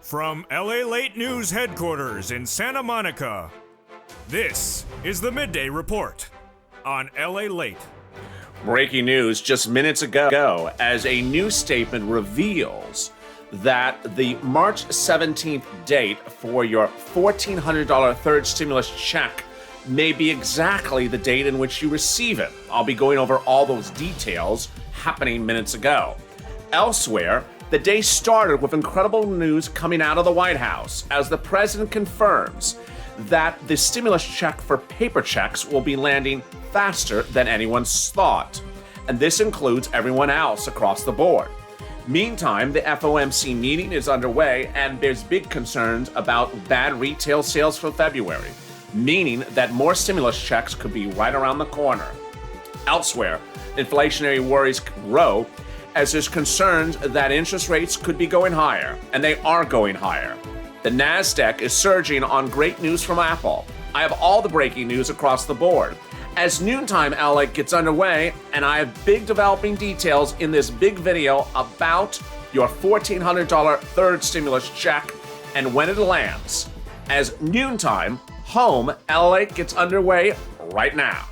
From LALATE News headquarters in Santa Monica, this is the Midday Report on LALATE. Breaking news just minutes ago as a new statement reveals that the March 17th date for your $1,400 third stimulus check may be exactly the date in which you receive it. I'll be going over all those details happening minutes ago. Elsewhere, the day started with incredible news coming out of the White House as the president confirms that the stimulus check for paper checks will be landing faster than anyone's thought. And this includes everyone else across the board. Meantime, the FOMC meeting is underway and there's big concerns about bad retail sales for February, meaning that more stimulus checks could be right around the corner. Elsewhere, inflationary worries grow as there's concerns that interest rates could be going higher, and they are going higher. The NASDAQ is surging on great news from Apple. I have all the breaking news across the board. As Noontime LA gets underway, and I have big developing details in this big video about your $1,400 third stimulus check and when it lands. As Noontime Home LA gets underway right now.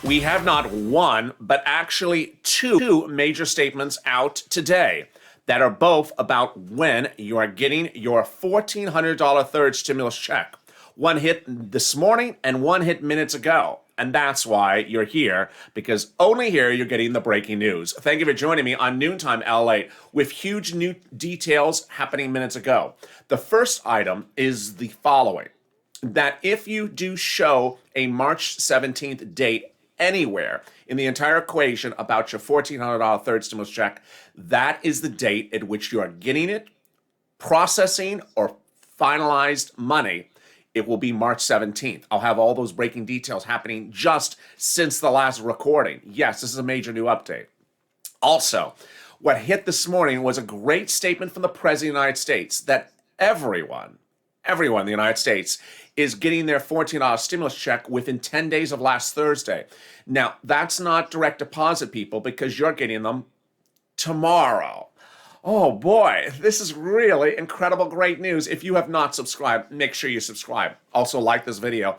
We have not one, but actually two major statements out today that are both about when you are getting your $1,400 third stimulus check. One hit this morning and one hit minutes ago. And that's why you're here, because only here you're getting the breaking news. Thank you for joining me on Noontime LA with huge new details happening minutes ago. The first item is the following, that if you do show a March 17th date anywhere in the entire equation about your $1,400 third stimulus check, that is the date at which you are getting it, processing, or finalized money. It will be March 17th. I'll have all those breaking details happening just since the last recording. Yes, this is a major new update. Also, what hit this morning was a great statement from the President of the United States that everyone in the United States is getting their $14 stimulus check within 10 days of last Thursday. Now, that's not direct deposit, people, because you're getting them tomorrow. Oh boy, this is really incredible, great news. If you have not subscribed, make sure you subscribe. Also like this video.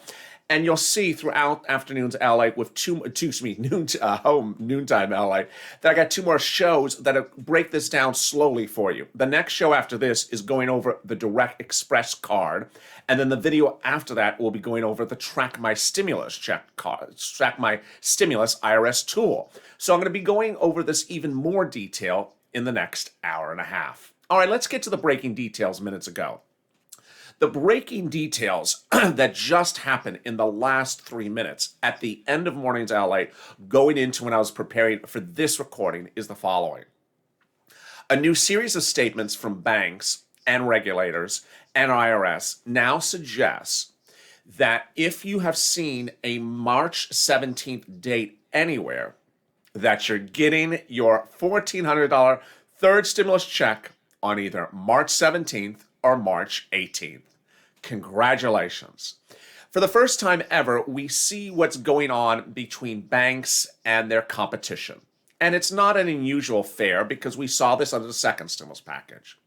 And you'll see throughout afternoons LA with noontime LA, that I got two more shows that break this down slowly for you. The next show after this is going over the Direct Express card. And then the video after that will be going over the Track My Stimulus check card, Track My Stimulus IRS tool. So I'm going to be going over this even more detail in the next hour and a half. All right, let's get to the breaking details minutes ago. The breaking details that just happened in the last 3 minutes at the end of Mornings LA, going into when I was preparing for this recording, is the following. A new series of statements from banks and regulators and IRS now suggests that if you have seen a March 17th date anywhere, that you're getting your $1,400 third stimulus check on either March 17th or March 18th. Congratulations. For the first time ever, we see what's going on between banks and their competition. And it's not an unusual fare because we saw this under the second stimulus package.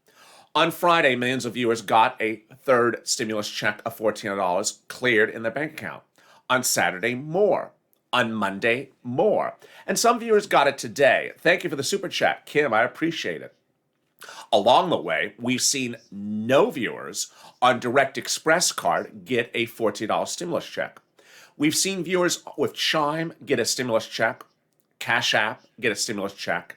On Friday, millions of viewers got a third stimulus check of $1,400 cleared in their bank account. On Saturday, more. On Monday, more. And some viewers got it today. Thank you for the super chat, Kim. I appreciate it. Along the way, we've seen no viewers on Direct Express card get a $14 stimulus check. We've seen viewers with Chime get a stimulus check, Cash App get a stimulus check,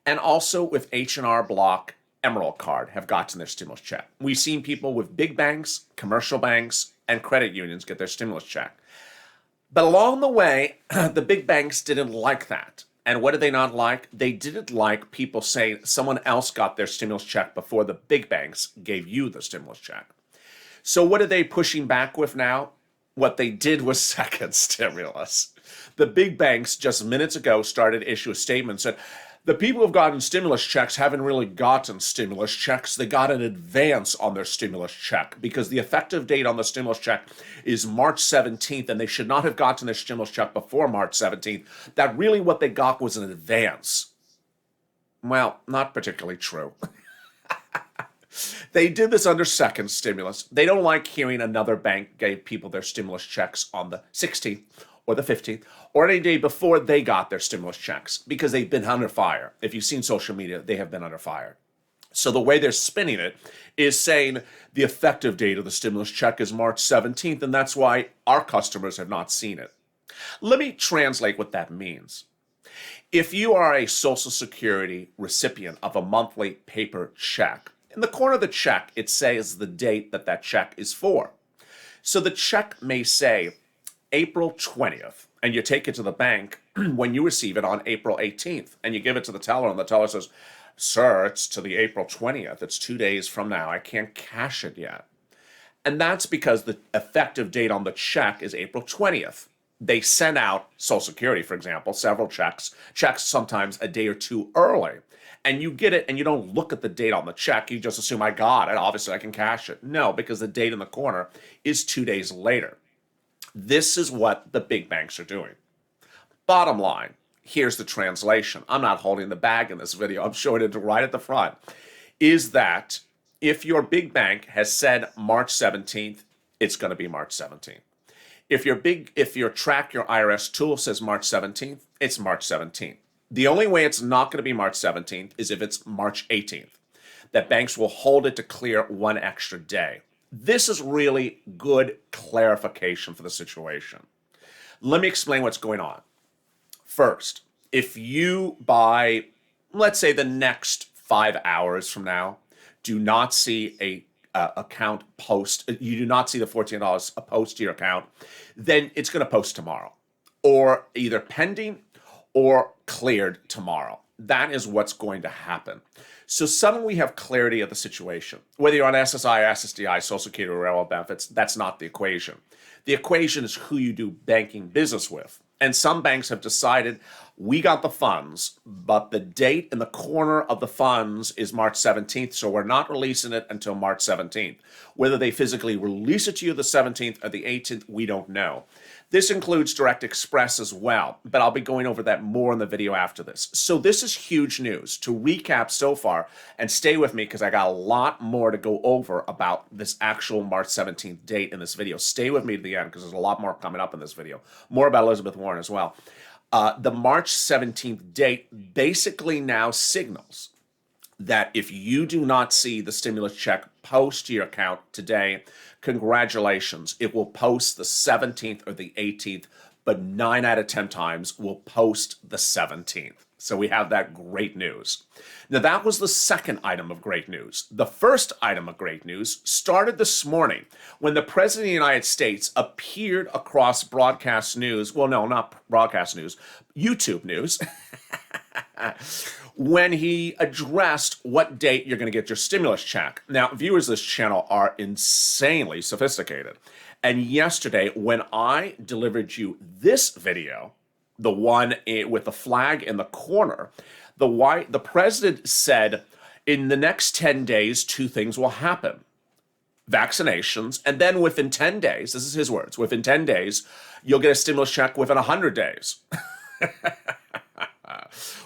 and also with H&R Block Emerald card have gotten their stimulus check. We've seen people with big banks, commercial banks, and credit unions get their stimulus check. But along the way, the big banks didn't like that. And what did they not like? They didn't like people saying someone else got their stimulus check before the big banks gave you the stimulus check. So what are they pushing back with now? What they did was second stimulus. The big banks just minutes ago started to issue a statement and said, the people who've gotten stimulus checks haven't really gotten stimulus checks. They got an advance on their stimulus check because the effective date on the stimulus check is March 17th, and they should not have gotten their stimulus check before March 17th. That really what they got was an advance. Well, not particularly true. They did this under second stimulus. They don't like hearing another bank gave people their stimulus checks on the 16th or the 15th or any day before they got their stimulus checks because they've been under fire. If you've seen social media, they have been under fire. So the way they're spinning it is saying the effective date of the stimulus check is March 17th, and that's why our customers have not seen it. Let me translate what that means. If you are a Social Security recipient of a monthly paper check, in the corner of the check, it says the date that that check is for. So the check may say April 20th, and you take it to the bank when you receive it on April 18th, and you give it to the teller, and the teller says, sir, it's to the April 20th. It's 2 days from now. I can't cash it yet. And that's because the effective date on the check is April 20th. They send out Social Security, for example, several checks sometimes a day or two early. And you get it and you don't look at the date on the check. You just assume, I got it. Obviously, I can cash it. No, because the date in the corner is 2 days later. This is what the big banks are doing. Bottom line, here's the translation. I'm not holding the bag in this video. I'm showing it right at the front. Is that if your big bank has said March 17th, it's going to be March 17th. If your track your IRS tool says March 17th, it's March 17th. The only way it's not going to be March 17th is if it's March 18th. That banks will hold it to clear one extra day. This is really good clarification for the situation. Let me explain what's going on. First, if you by, let's say the next 5 hours from now, do not see a account post, you do not see the $14 a post to your account, then it's going to post tomorrow, or either pending or cleared tomorrow. That is what's going to happen. So suddenly we have clarity of the situation. Whether you're on SSI, SSDI, Social Security, or railroad benefits, that's not the equation. The equation is who you do banking business with. And some banks have decided, we got the funds, but the date in the corner of the funds is March 17th, so we're not releasing it until March 17th. Whether they physically release it to you the 17th or the 18th, we don't know. This includes Direct Express as well, but I'll be going over that more in the video after this. So this is huge news. To recap so far, and stay with me because I got a lot more to go over about this actual March 17th date in this video. Stay with me to the end because there's a lot more coming up in this video. More about Elizabeth Warren as well. The March 17th date basically now signals that if you do not see the stimulus check post to your account today, congratulations. It will post the 17th or the 18th, but 9 out of 10 times will post the 17th. So we have that great news. Now that was the second item of great news. The first item of great news started this morning when the President of the United States appeared across broadcast news. Well, no, not broadcast news, YouTube news. When he addressed what date you're going to get your stimulus check. Now, viewers of this channel are insanely sophisticated. And yesterday, when I delivered you this video, the one with the flag in the corner, the president said, in the next 10 days, 2 things will happen. Vaccinations, and then within 10 days, this is his words, within 10 days, you'll get a stimulus check within 100 days.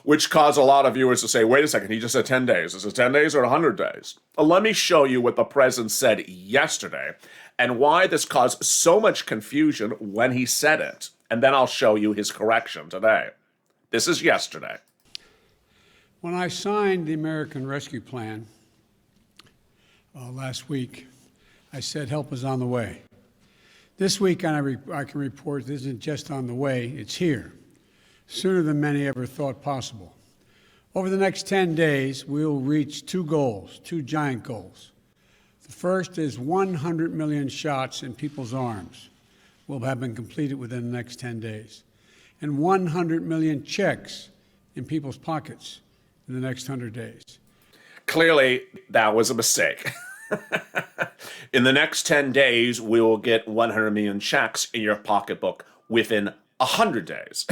Which caused a lot of viewers to say, wait a second, he just said 10 days. Is it 10 days or 100 days? Well, let me show you what the president said yesterday and why this caused so much confusion when he said it. And then I'll show you his correction today. This is yesterday. When I signed the American Rescue Plan last week, I said help is on the way. This week, I can report this isn't just on the way, it's here. Sooner than many ever thought possible. Over the next 10 days, we will reach 2 goals, 2 giant goals. The first is 100 million shots in people's arms will have been completed within the next 10 days. And 100 million checks in people's pockets in the next 100 days. Clearly, that was a mistake. In the next 10 days, we will get 100 million checks in your pocketbook within 100 days.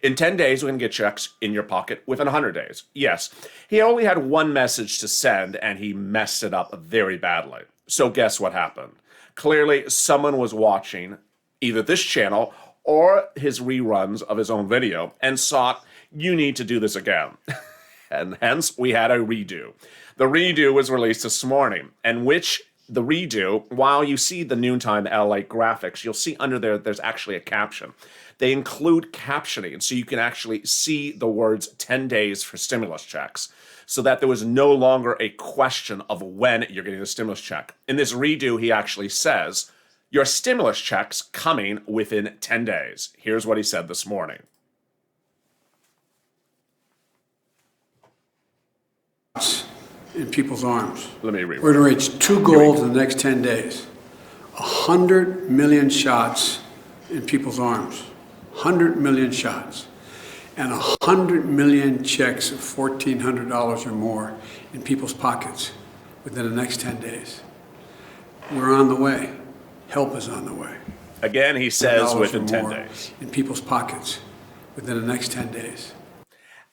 In 10 days, we're going to get checks in your pocket within 100 days. Yes, he only had one message to send, and he messed it up very badly. So guess what happened? Clearly, someone was watching either this channel or his reruns of his own video and thought, you need to do this again. And hence, we had a redo. The redo was released this morning, and which the redo, while you see the noontime LALATE graphics, you'll see under there's actually a caption. They include captioning, so you can actually see the words 10 days for stimulus checks, so that there was no longer a question of when you're getting the stimulus check. In this redo, he actually says, your stimulus check's coming within 10 days. Here's what he said this morning. In people's arms. Let me read. We're going to reach two goals in the next 10 days. 100 million shots in people's arms. 100 million shots. And 100 million checks of $1,400 or more in people's pockets within the next 10 days. We're on the way. Help is on the way. Again, he says within 10 more days. in people's pockets within the next 10 days.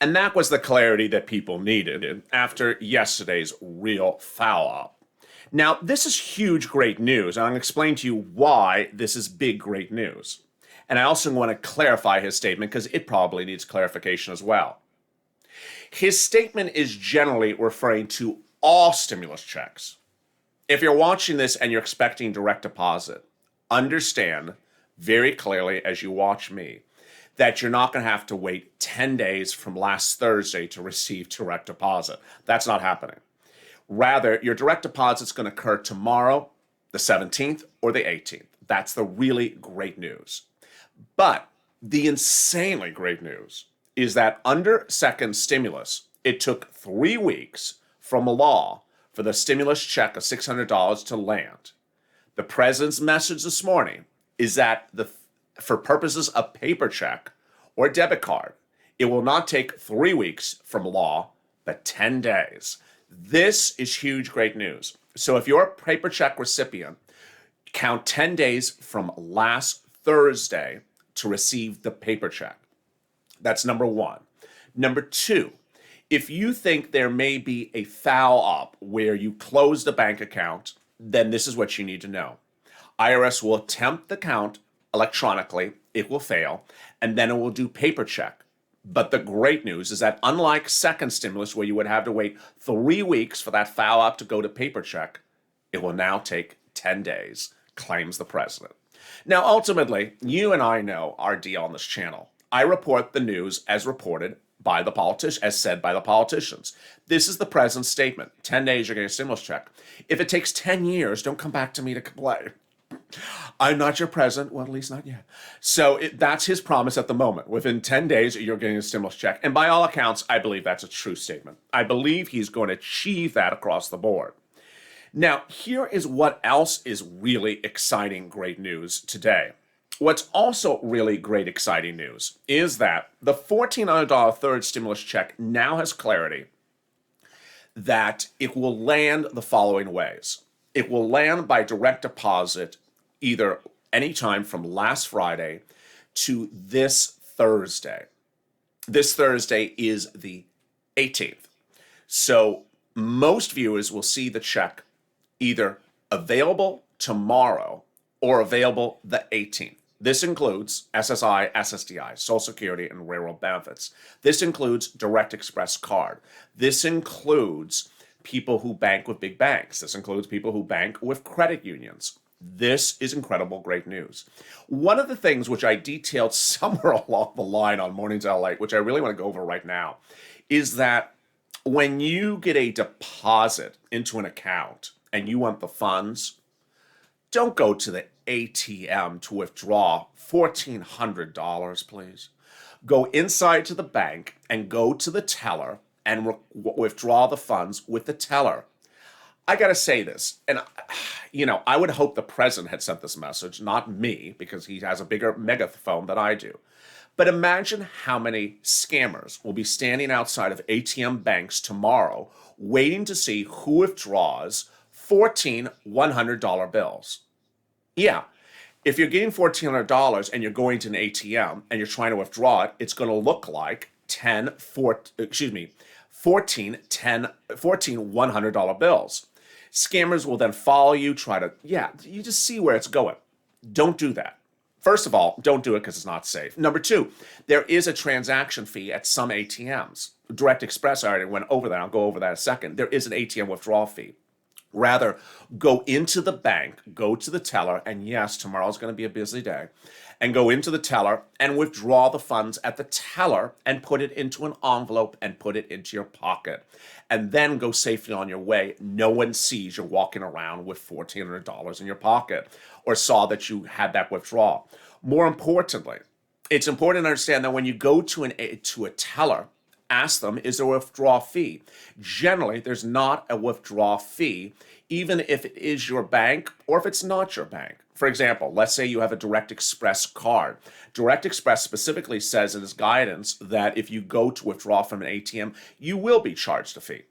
And that was the clarity that people needed after yesterday's real foul-up. Now, this is huge, great news, and I'm going to explain to you why this is big, great news. And I also want to clarify his statement because it probably needs clarification as well. His statement is generally referring to all stimulus checks. If you're watching this and you're expecting direct deposit, understand very clearly as you watch me that you're not going to have to wait 10 days from last Thursday to receive direct deposit. That's not happening. Rather, your direct deposit is going to occur tomorrow, the 17th, or the 18th. That's the really great news. But the insanely great news is that under second stimulus, it took 3 weeks from law for the stimulus check of $600 to land. The president's message this morning is that for purposes of paper check or debit card, it will not take 3 weeks from law, but 10 days. This is huge, great news. So if you're a paper check recipient, count 10 days from last Thursday to receive the paper check. That's number one. Number two, if you think there may be a foul-up where you close the bank account, then this is what you need to know. IRS will attempt the count electronically, it will fail, and then it will do paper check. But the great news is that unlike second stimulus, where you would have to wait 3 weeks for that foul-up to go to paper check, it will now take 10 days, claims the president. Now, ultimately, you and I know our deal on this channel. I report the news as reported by the politicians, as said by the politicians. This is the president's statement. 10 days, you're getting a stimulus check. If it takes 10 years, don't come back to me to complain. I'm not your president. Well, at least not yet. So that's his promise at the moment. Within 10 days, you're getting a stimulus check. And by all accounts, I believe that's a true statement. I believe he's going to achieve that across the board. Now, here is what else is really exciting, great news today. What's also really great, exciting news is that the $1,400 third stimulus check now has clarity that it will land the following ways. It will land by direct deposit either anytime from last Friday to this Thursday. This Thursday is the 18th. So most viewers will see the check either available tomorrow or available the 18th. This includes SSI, SSDI, Social Security, and railroad benefits. This includes Direct Express card. This includes people who bank with big banks. This includes people who bank with credit unions. This is incredible, great news. One of the things which I detailed somewhere along the line on Mornings LALATE, which I really want to go over right now, is that when you get a deposit into an account and you want the funds, don't go to the ATM to withdraw $1,400, please. Go inside to the bank and go to the teller and withdraw the funds with the teller. I got to say this, and I would hope the president had sent this message, not me, because he has a bigger megaphone than I do. But imagine how many scammers will be standing outside of ATM banks tomorrow waiting to see who withdraws 14 $100 bills. Yeah, if you're getting $1,400 and you're going to an ATM and you're trying to withdraw it, it's going to look like 14 $100 bills. Scammers will then follow you, you just see where it's going. Don't do that. First of all, don't do it because it's not safe. Number two, there is a transaction fee at some ATMs. Direct Express, I already went over that. I'll go over that in a second. There is an ATM withdrawal fee. Rather, go into the bank, go to the teller, and yes, tomorrow's going to be a busy day, and go into the teller and withdraw the funds at the teller and put it into an envelope and put it into your pocket. And then go safely on your way. No one sees you're walking around with $1,400 in your pocket or saw that you had that withdrawal. More importantly, it's important to understand that when you go to a teller, ask them, is there a withdrawal fee? Generally, there's not a withdrawal fee, even if it is your bank or if it's not your bank. For example, let's say you have a Direct Express card. Direct Express specifically says in its guidance that if you go to withdraw from an ATM, you will be charged a fee.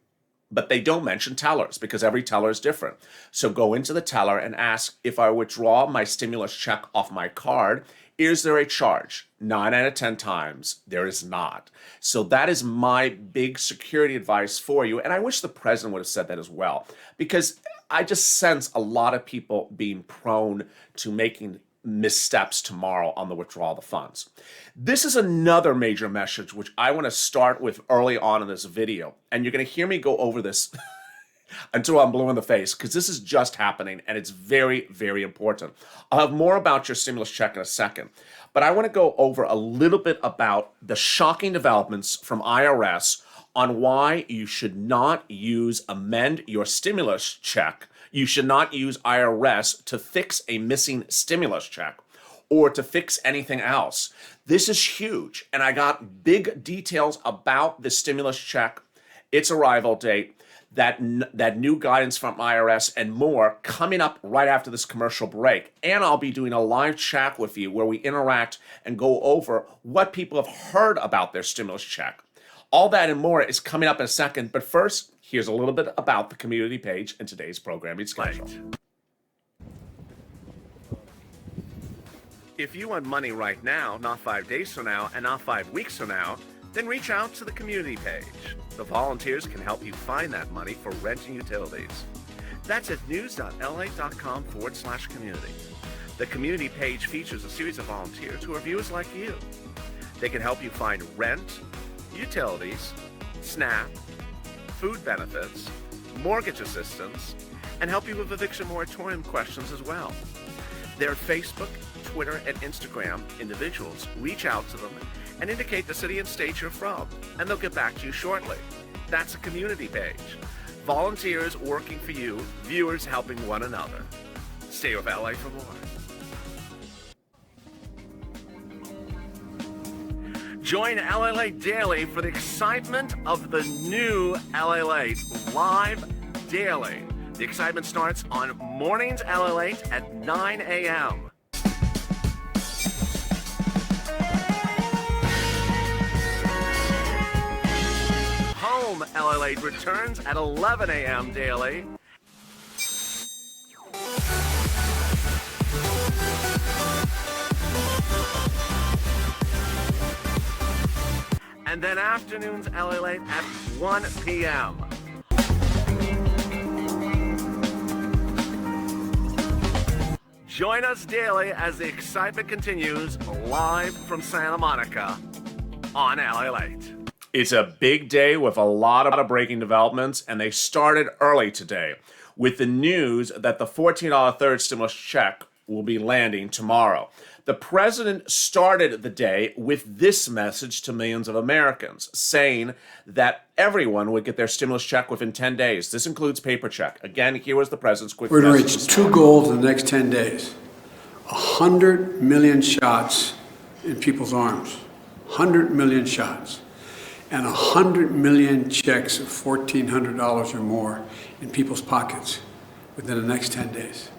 But they don't mention tellers because every teller is different. So go into the teller and ask, if I withdraw my stimulus check off my card, is there a charge? 9 out of 10 times, there is not. So that is my big security advice for you. And I wish the president would have said that as well, because I just sense a lot of people being prone to making missteps tomorrow on the withdrawal of the funds. This is another major message which I want to start with early on in this video. And you're going to hear me go over this until I'm blue in the face, because this is just happening and it's very, very important. I'll have more about your stimulus check in a second, but I want to go over a little bit about the shocking developments from IRS on why you should not amend your stimulus check. You should not use IRS to fix a missing stimulus check or to fix anything else. This is huge, and I got big details about the stimulus check, its arrival date, that new guidance from IRS, and more coming up right after this commercial break. And I'll be doing a live chat with you where we interact and go over what people have heard about their stimulus check. All that and more is coming up in a second, but first, here's a little bit about the community page and today's programming schedule. If you want money right now, not 5 days from now, and not 5 weeks from now, then reach out to the community page. The volunteers can help you find that money for rent and utilities. That's at news.la.com/community. The community page features a series of volunteers who are viewers like you. They can help you find rent, utilities, SNAP, food benefits, mortgage assistance, and help you with eviction moratorium questions as well. Their Facebook, Twitter, and Instagram individuals reach out to them and indicate the city and state you're from, and they'll get back to you shortly. That's a community page. Volunteers working for you, viewers helping one another. Stay with LA for more. Join LALATE Daily for the excitement of the new LALATE live daily. The excitement starts on mornings LALATE at 9 a.m. Home LALATE returns at 11 a.m. daily. And then afternoons LALATE at 1 p.m. Join us daily as the excitement continues live from Santa Monica on LALATE. It's a big day with a lot of breaking developments, and they started early today with the news that the $14 third stimulus check will be landing tomorrow. The president started the day with this message to millions of Americans, saying that everyone would get their stimulus check within 10 days. This includes paper check. Again, here was the president's quick message. We're going to reach 2 goals in the next 10 days. 100 million shots in people's arms. 100 million shots. And 100 million checks of $1,400 or more in people's pockets within the next 10 days.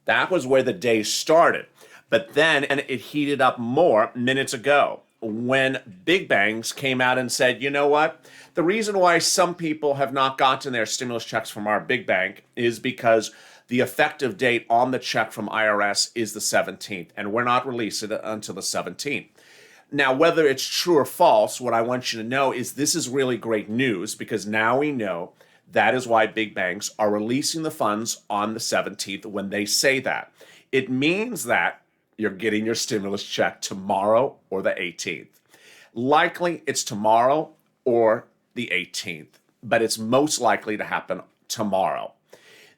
That was where the day started. But then, and it heated up more minutes ago. when big banks came out and said, you know what? The reason why some people have not gotten their stimulus checks from our big bank is because the effective date on the check from IRS is the 17th, and we're not releasing it until the 17th. Now, whether it's true or false, what I want you to know is this is really great news, because now we know that is why big banks are releasing the funds on the 17th when they say that. It means that you're getting your stimulus check tomorrow or the 18th. Likely it's tomorrow or the 18th, but it's most likely to happen tomorrow.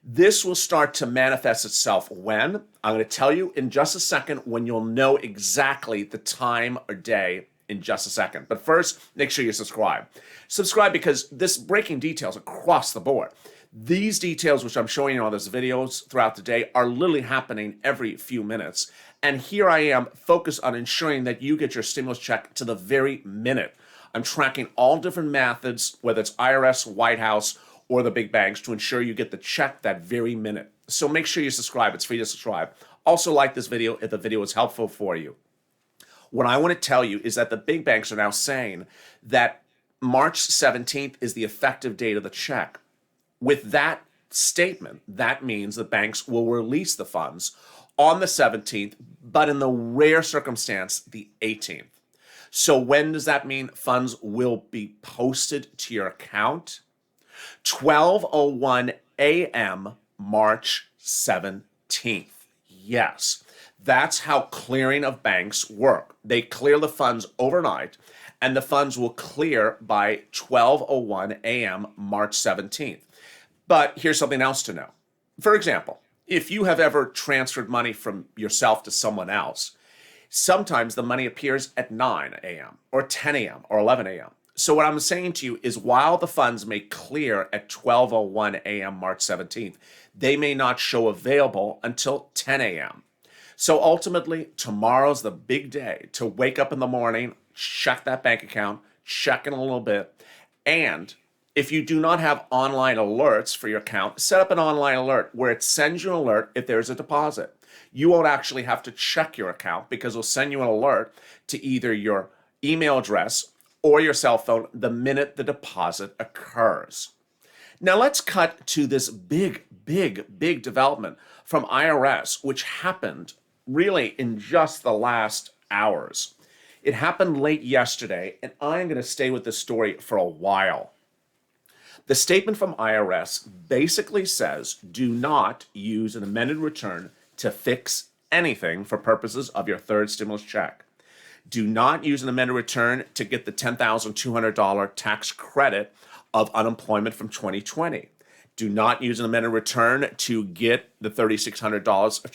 This will start to manifest itself when? I'm going to tell you in just a second when you'll know exactly the time or day in just a second. But first, make sure you subscribe. Subscribe because this breaking details across the board. These details, which I'm showing you on these videos throughout the day, are literally happening every few minutes. And here I am focused on ensuring that you get your stimulus check to the very minute. I'm tracking all different methods, whether it's IRS, White House, or the big banks, to ensure you get the check that very minute. So make sure you subscribe. It's free to subscribe. Also like this video if the video is helpful for you. What I want to tell you is that the big banks are now saying that March 17th is the effective date of the check. With that statement, that means the banks will release the funds on the 17th, but in the rare circumstance, the 18th. So when does that mean funds will be posted to your account? 12:01 a.m. March 17th. Yes, that's how clearing of banks work. They clear the funds overnight, and the funds will clear by 12:01 a.m. March 17th. But here's something else to know. For example, if you have ever transferred money from yourself to someone else, sometimes the money appears at 9 a.m. or 10 a.m. or 11 a.m. So what I'm saying to you is while the funds may clear at 12:01 a.m. March 17th, they may not show available until 10 a.m. So ultimately, tomorrow's the big day to wake up in the morning, check that bank account, check in a little bit, and if you do not have online alerts for your account, set up an online alert where it sends you an alert if there's a deposit. You won't actually have to check your account because it'll send you an alert to either your email address or your cell phone the minute the deposit occurs. Now let's cut to this big development from IRS, which happened really in just the last hours. It happened late yesterday, and I'm going to stay with this story for a while. The statement from IRS basically says, do not use an amended return to fix anything for purposes of your third stimulus check. Do not use an amended return to get the $10,200 tax credit of unemployment from 2020. Do not use an amended return to get the $3,600 of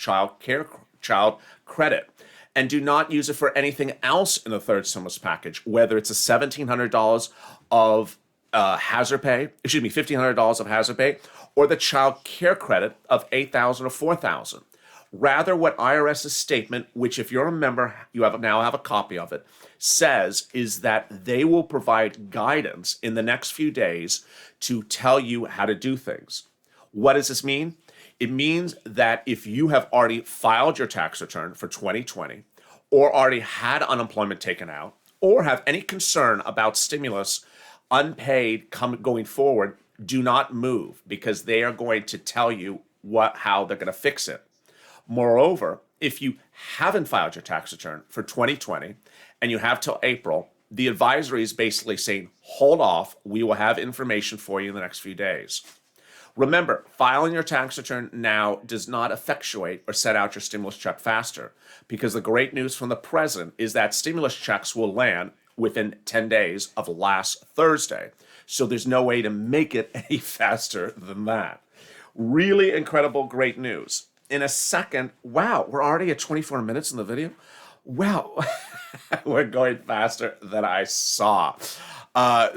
child credit. And do not use it for anything else in the third stimulus package, whether it's a $1,700 of hazard pay, $1,500 of hazard pay, or the child care credit of $8,000 or $4,000. Rather, what IRS's statement, which if you're a member, you now have a copy of it, says is that they will provide guidance in the next few days to tell you how to do things. What does this mean? It means that if you have already filed your tax return for 2020, or already had unemployment taken out, or have any concern about stimulus unpaid going forward, do not move, because they are going to tell you how they're going to fix it. Moreover, if you haven't filed your tax return for 2020 and you have till April, the advisory is basically saying, hold off, we will have information for you in the next few days. Remember, filing your tax return now does not effectuate or set out your stimulus check faster, because the great news from the president is that stimulus checks will land within 10 days of last Thursday. So there's no way to make it any faster than that. Really incredible, great news. In a second, wow, we're already at 24 minutes in the video. Wow, we're going faster than I saw.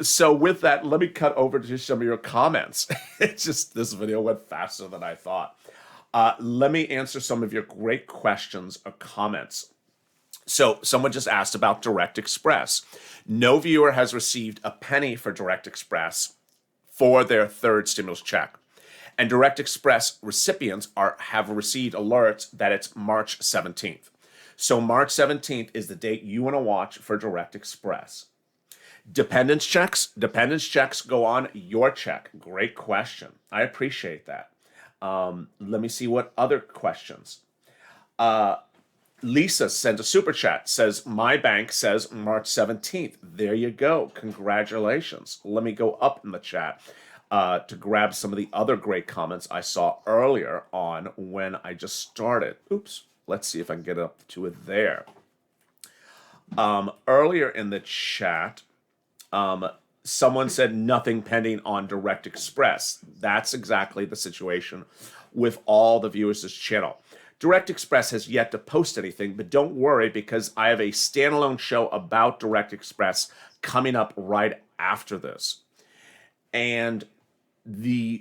So with that, let me cut over to some of your comments. It's just, this video went faster than I thought. Let me answer some of your great questions or comments. So someone just asked about Direct Express. No viewer has received a penny for Direct Express for their third stimulus check. And Direct Express recipients have received alerts that it's March 17th. So March 17th is the date you want to watch for Direct Express. Dependence checks go on your check. Great question. I appreciate that. Let me see what other questions. Lisa sent a super chat, says, my bank says March 17th. There you go. Congratulations. Let me go up in the chat to grab some of the other great comments I saw earlier on when I just started. Oops. Let's see if I can get up to it there. Earlier in the chat, someone said nothing pending on Direct Express. That's exactly the situation with all the viewers of this channel. Direct Express has yet to post anything, but don't worry because I have a standalone show about Direct Express coming up right after this. And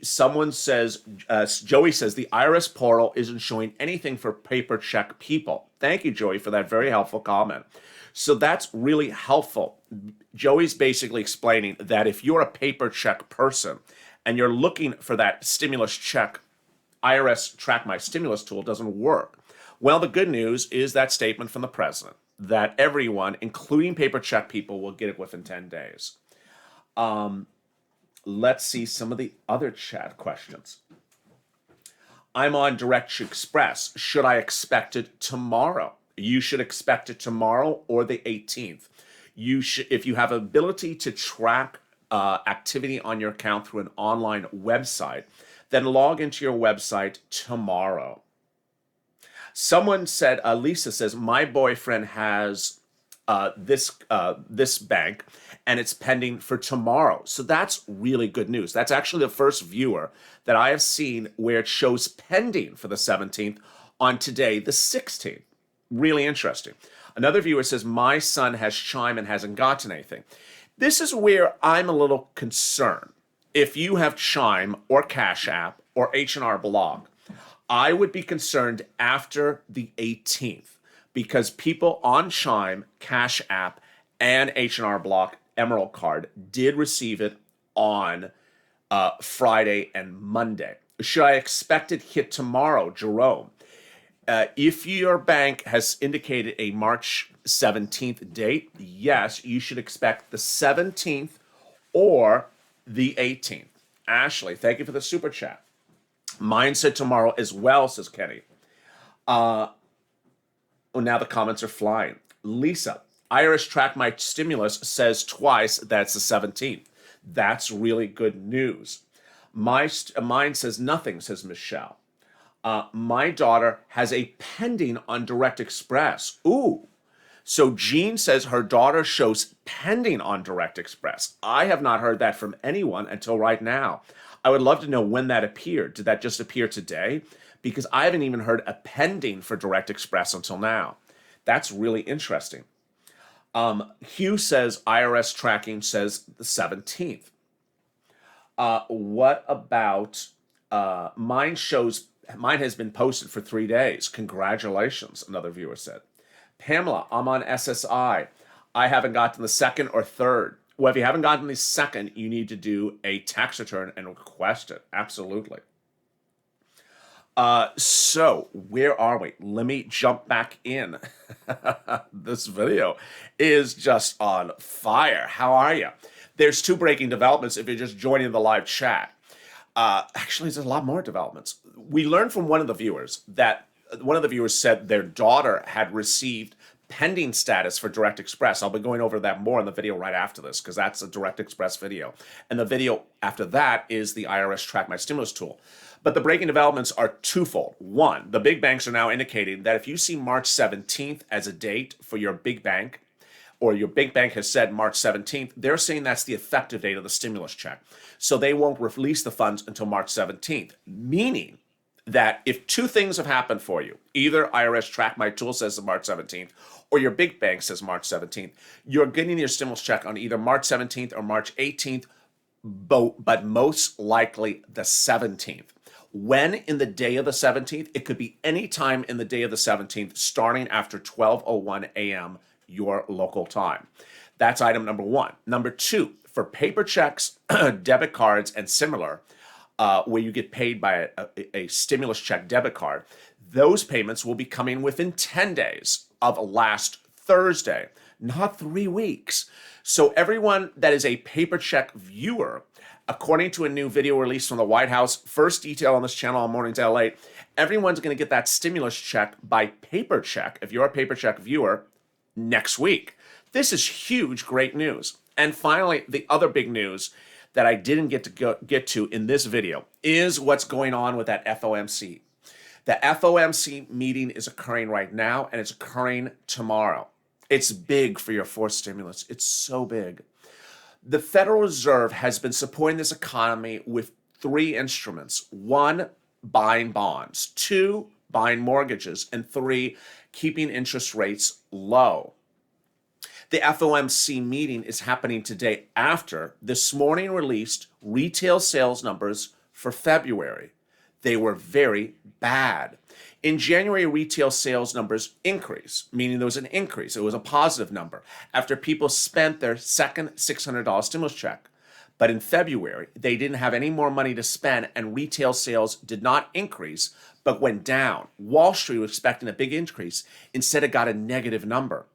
someone says, Joey says, the IRS portal isn't showing anything for paper check people. Thank you, Joey, for that very helpful comment. So that's really helpful. Joey's basically explaining that if you're a paper check person and you're looking for that stimulus check, IRS Track My Stimulus tool doesn't work. Well, the good news is that statement from the president that everyone, including paper check people, will get it within 10 days. Let's see some of the other chat questions. I'm on Direct Express. Should I expect it tomorrow? You should expect it tomorrow or the 18th. You should, if you have ability to track activity on your account through an online website, then log into your website tomorrow. Someone said, Lisa says, my boyfriend has this bank and it's pending for tomorrow. So that's really good news. That's actually the first viewer that I have seen where it shows pending for the 17th on today, the 16th. Really interesting. Another viewer says, my son has Chime and hasn't gotten anything. This is where I'm a little concerned. If you have Chime or Cash App or H&R Block, I would be concerned after the 18th because people on Chime, Cash App, and H&R Block Emerald Card did receive it on Friday and Monday. Should I expect it hit tomorrow, Jerome? If your bank has indicated a March 17th date, yes, you should expect the 17th or the 18th. Ashley, thank you for the super chat. Mine said tomorrow as well, says Kenny. Well, now the comments are flying. Lisa, IRS Track My Stimulus says twice that's the 17th. That's really good news. Mine says nothing, says Michelle. My daughter has a pending on Direct Express. Ooh. So Jean says her daughter shows pending on Direct Express. I have not heard that from anyone until right now. I would love to know when that appeared. Did that just appear today? Because I haven't even heard a pending for Direct Express until now. That's really interesting. Hugh says IRS tracking says the 17th. What about mine has been posted for 3 days. Congratulations, another viewer said. Pamela, I'm on SSI. I haven't gotten the second or third. Well, if you haven't gotten the second, you need to do a tax return and request it. Absolutely. So where are we? Let me jump back in. This video is just on fire. How are you? There's 2 breaking developments if you're just joining the live chat. Actually, there's a lot more developments. We learned from one of the viewers that said their daughter had received pending status for Direct Express. I'll be going over that more in the video right after this because that's a Direct Express video. And the video after that is the IRS Track My Stimulus tool. But the breaking developments are twofold. One, the big banks are now indicating that if you see March 17th as a date for your big bank, or your big bank has said March 17th, they're saying that's the effective date of the stimulus check. So they won't release the funds until March 17th, meaning that if 2 things have happened for you, either IRS Track My Tool says March 17th, or your big bank says March 17th, you're getting your stimulus check on either March 17th or March 18th, but most likely the 17th. When in the day of the 17th? It could be any time in the day of the 17th, starting after 12:01 a.m. your local time. That's item number 1. Number 2, for paper checks, debit cards, and similar, where you get paid by a stimulus check debit card, Those payments will be coming within 10 days of last Thursday, not 3 weeks. So everyone that is a paper check viewer, according to a new video release from the White House, first detail on this channel on Mornings at LALATE, everyone's going to get that stimulus check by paper check, if you're a paper check viewer, next week. This is huge, great news. And finally, the other big news that I didn't get to in this video is what's going on with that FOMC. The FOMC meeting is occurring right now, and it's occurring tomorrow. It's big for your forced stimulus. It's so big. The Federal Reserve has been supporting this economy with 3 instruments. 1, buying bonds. 2, buying mortgages. And 3, keeping interest rates low. The FOMC meeting is happening today after this morning released retail sales numbers for February. They were very bad. In January, retail sales numbers increased, meaning there was an increase. It was a positive number after people spent their second $600 stimulus check. But in February, they didn't have any more money to spend, and retail sales did not increase, but went down. Wall Street was expecting a big increase. Instead, it got a negative number.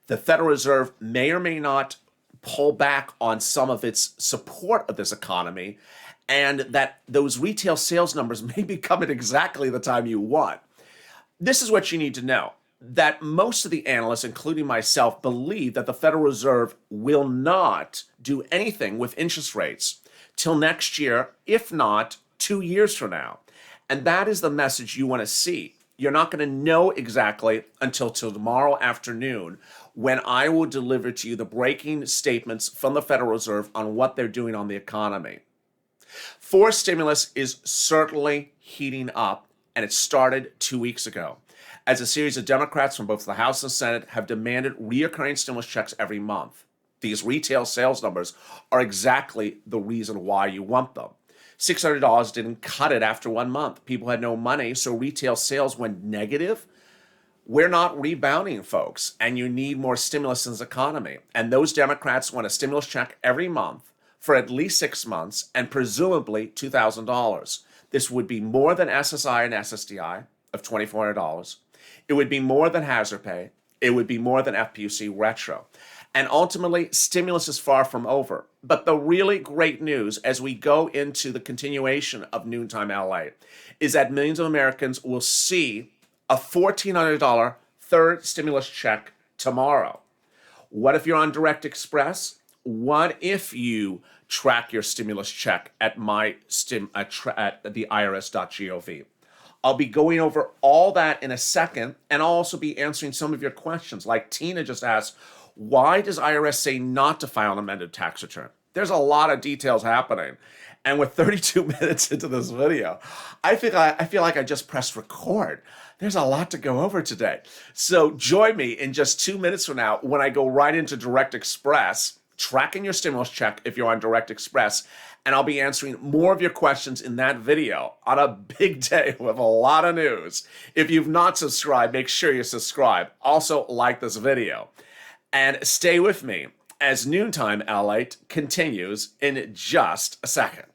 The Federal Reserve may or may not pull back on some of its support of this economy, and that those retail sales numbers may be coming exactly the time you want. This is what you need to know, that most of the analysts, including myself, believe that the Federal Reserve will not do anything with interest rates till next year, if not 2 years from now. And that is the message you want to see. You're not going to know exactly until tomorrow afternoon, when I will deliver to you the breaking statements from the Federal Reserve on what they're doing on the economy. Forced stimulus is certainly heating up, and it started 2 weeks ago, as a series of Democrats from both the House and Senate have demanded reoccurring stimulus checks every month. These retail sales numbers are exactly the reason why you want them. $600 didn't cut it after 1 month. People had no money, so retail sales went negative. We're not rebounding, folks, and you need more stimulus in this economy. And those Democrats want a stimulus check every month for at least 6 months, and presumably $2,000. This would be more than SSI and SSDI of $2,400. It would be more than hazard pay. It would be more than FPUC retro. And ultimately, stimulus is far from over. But the really great news as we go into the continuation of Noontime LA is that millions of Americans will see a $1,400 third stimulus check tomorrow. What if you're on Direct Express? What if you track your stimulus check at the irs.gov? I'll be going over all that in a second, and I'll also be answering some of your questions. Like Tina just asked, why does IRS say not to file an amended tax return? There's a lot of details happening. And with 32 minutes into this video, I feel like I just pressed record. There's a lot to go over today. So join me in just 2 minutes from now when I go right into Direct Express, tracking your stimulus check if you're on Direct Express, and I'll be answering more of your questions in that video on a big day with a lot of news. If you've not subscribed, make sure you subscribe. Also, like this video. And stay with me as Noontime LALATE continues in just a second.